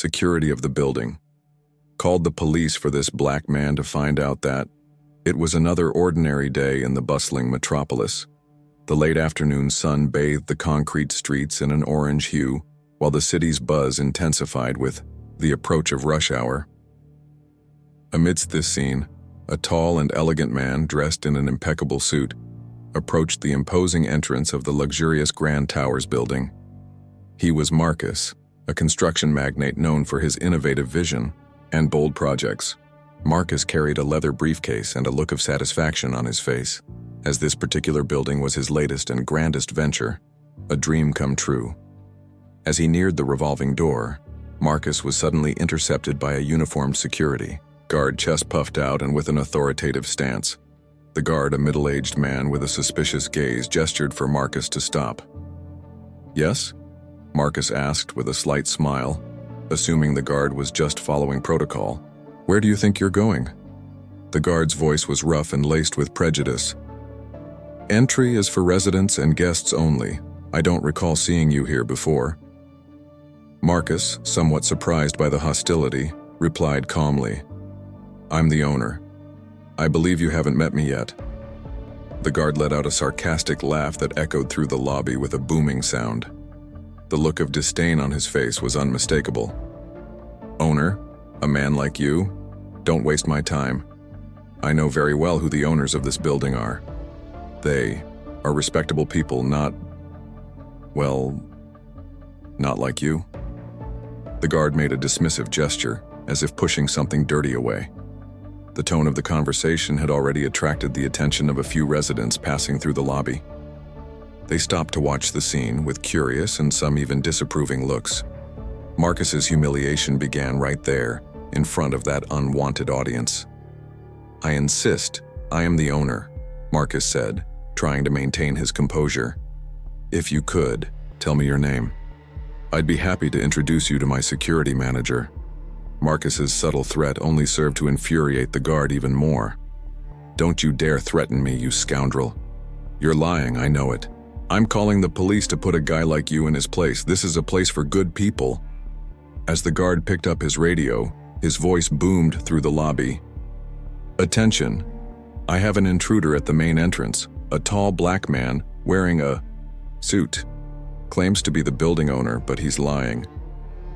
security of the building. Called the police for this black man to find out that it was another ordinary day in the bustling metropolis. The late afternoon sun bathed the concrete streets in an orange hue, while the city's buzz intensified with the approach of rush hour. Amidst this scene, a tall and elegant man dressed in an impeccable suit approached the imposing entrance of the luxurious Grand Towers building. He was Marcus, a construction magnate known for his innovative vision and bold projects. Marcus carried a leather briefcase and a look of satisfaction on his face, as this particular building was his latest and grandest venture, a dream come true. As he neared the revolving door, Marcus was suddenly intercepted by a uniformed security guard, chest puffed out and with an authoritative stance. The guard, a middle-aged man with a suspicious gaze, gestured for Marcus to stop. "Yes?" Marcus asked with a slight smile, assuming the guard was just following protocol. "Where do you think you're going?" The guard's voice was rough and laced with prejudice. "Entry is for residents and guests only. I don't recall seeing you here before." Marcus, somewhat surprised by the hostility, replied calmly, "I'm the owner. I believe you haven't met me yet." The guard let out a sarcastic laugh that echoed through the lobby with a booming sound. The look of disdain on his face was unmistakable. "Owner? A man like you? Don't waste my time. I know very well who the owners of this building are. They are respectable people, not like you." The guard made a dismissive gesture, as if pushing something dirty away. The tone of the conversation had already attracted the attention of a few residents passing through the lobby. They stopped to watch the scene with curious and some even disapproving looks. Marcus's humiliation began right there, in front of that unwanted audience. "I insist, I am the owner," Marcus said, trying to maintain his composure. "If you could, tell me your name. I'd be happy to introduce you to my security manager." Marcus's subtle threat only served to infuriate the guard even more. "Don't you dare threaten me, you scoundrel. You're lying, I know it. I'm calling the police to put a guy like you in his place. This is a place for good people." As the guard picked up his radio, his voice boomed through the lobby. "Attention. I have an intruder at the main entrance, a tall black man wearing a suit. Claims to be the building owner, but he's lying.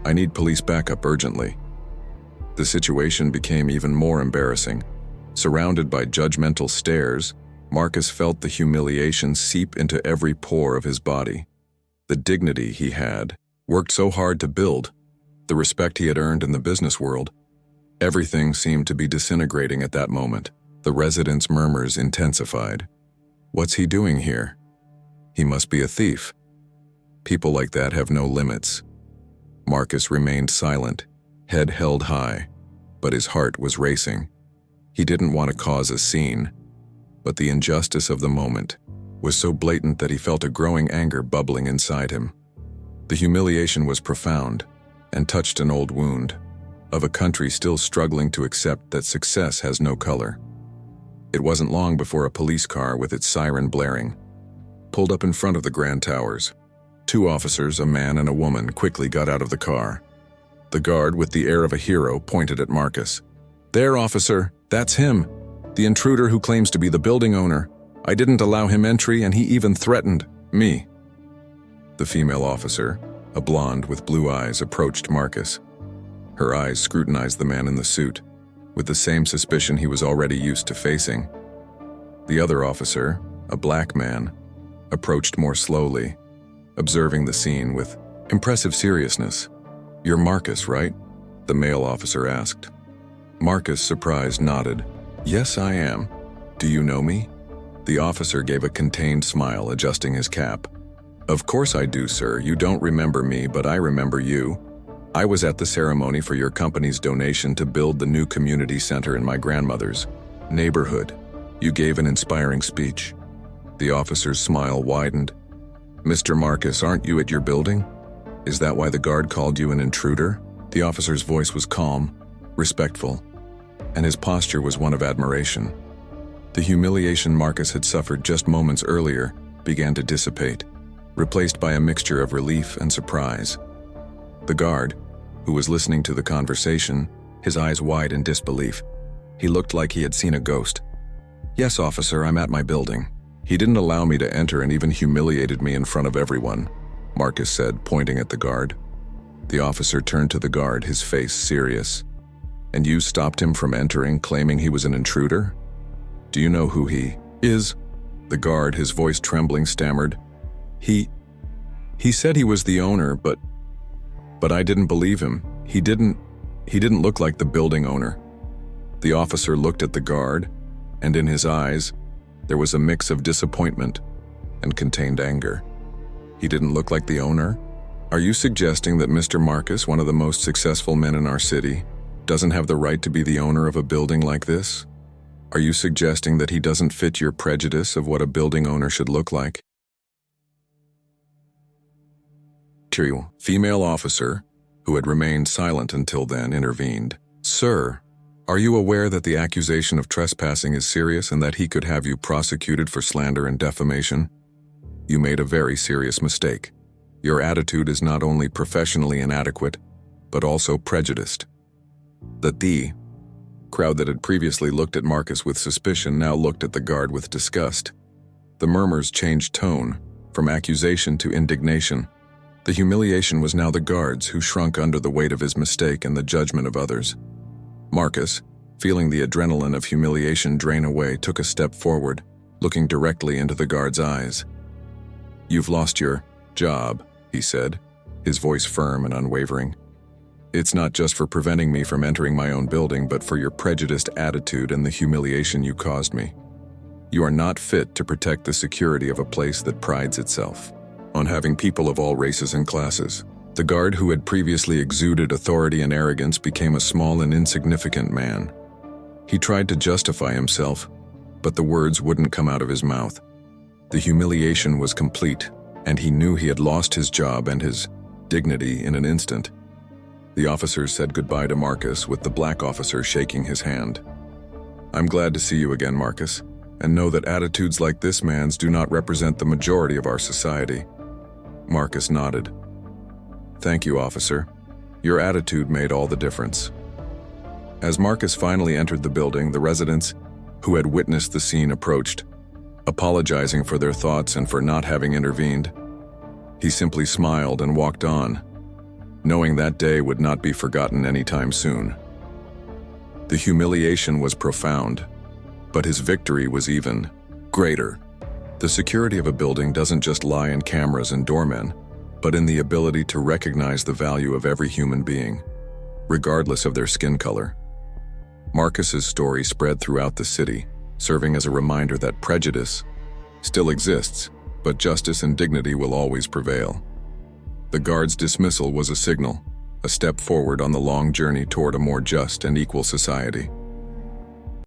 I need police backup urgently." The situation became even more embarrassing. Surrounded by judgmental stares, Marcus felt the humiliation seep into every pore of his body. The dignity he had worked so hard to build, the respect he had earned in the business world, everything seemed to be disintegrating at that moment. The residents' murmurs intensified. "What's he doing here? He must be a thief. People like that have no limits." Marcus remained silent, head held high, but his heart was racing. He didn't want to cause a scene, but the injustice of the moment was so blatant that he felt a growing anger bubbling inside him. The humiliation was profound and touched an old wound of a country still struggling to accept that success has no color. It wasn't long before a police car with its siren blaring pulled up in front of the Grand Towers. Two officers, a man and a woman, quickly got out of the car. The guard, with the air of a hero, pointed at Marcus. "There, officer, that's him. The intruder who claims to be the building owner. I didn't allow him entry and he even threatened me." The female officer, a blonde with blue eyes, approached Marcus. Her eyes scrutinized the man in the suit, with the same suspicion he was already used to facing. The other officer, a black man, approached more slowly, observing the scene with impressive seriousness. "You're Marcus, right?" the male officer asked. Marcus, surprised, nodded. "Yes, I am. Do you know me?" The officer gave a contained smile, adjusting his cap. "Of course I do, sir. You don't remember me, but I remember you. I was at the ceremony for your company's donation to build the new community center in my grandmother's neighborhood. You gave an inspiring speech." The officer's smile widened. "Mr. Marcus, aren't you at your building? Is that why the guard called you an intruder?" The officer's voice was calm, respectful, and his posture was one of admiration. The humiliation Marcus had suffered just moments earlier began to dissipate, replaced by a mixture of relief and surprise. The guard, who was listening to the conversation, his eyes wide in disbelief. He looked like he had seen a ghost. "Yes, officer, I'm at my building. He didn't allow me to enter and even humiliated me in front of everyone," Marcus said, pointing at the guard. The officer turned to the guard, his face serious. "And you stopped him from entering, claiming he was an intruder? Do you know who he is?" The guard, his voice trembling, stammered. He said he was the owner, but I didn't believe him. He didn't look like the building owner." The officer looked at the guard, and in his eyes, there was a mix of disappointment and contained anger. "He didn't look like the owner? Are you suggesting that Mr. Marcus, one of the most successful men in our city, doesn't have the right to be the owner of a building like this? Are you suggesting that he doesn't fit your prejudice of what a building owner should look like?" Female officer, who had remained silent until then, intervened. "Sir, are you aware that the accusation of trespassing is serious and that he could have you prosecuted for slander and defamation? You made a very serious mistake. Your attitude is not only professionally inadequate, but also prejudiced." The crowd that had previously looked at Marcus with suspicion now looked at the guard with disgust. The murmurs changed tone, from accusation to indignation. The humiliation was now the guard's, who shrunk under the weight of his mistake and the judgment of others. Marcus, feeling the adrenaline of humiliation drain away, took a step forward, looking directly into the guard's eyes. "You've lost your job," he said, his voice firm and unwavering. "It's not just for preventing me from entering my own building, but for your prejudiced attitude and the humiliation you caused me. You are not fit to protect the security of a place that prides itself on having people of all races and classes." The guard, who had previously exuded authority and arrogance, became a small and insignificant man. He tried to justify himself, but the words wouldn't come out of his mouth. The humiliation was complete, and he knew he had lost his job and his dignity in an instant. The officers said goodbye to Marcus, with the black officer shaking his hand. "I'm glad to see you again, Marcus, and know that attitudes like this man's do not represent the majority of our society." Marcus nodded. "Thank you, officer. Your attitude made all the difference." As Marcus finally entered the building, the residents who had witnessed the scene approached, apologizing for their thoughts and for not having intervened. He simply smiled and walked on, knowing that day would not be forgotten anytime soon. The humiliation was profound, but his victory was even greater. The security of a building doesn't just lie in cameras and doormen, but in the ability to recognize the value of every human being, regardless of their skin color. Marcus's story spread throughout the city, serving as a reminder that prejudice still exists, but justice and dignity will always prevail. The guard's dismissal was a signal, a step forward on the long journey toward a more just and equal society.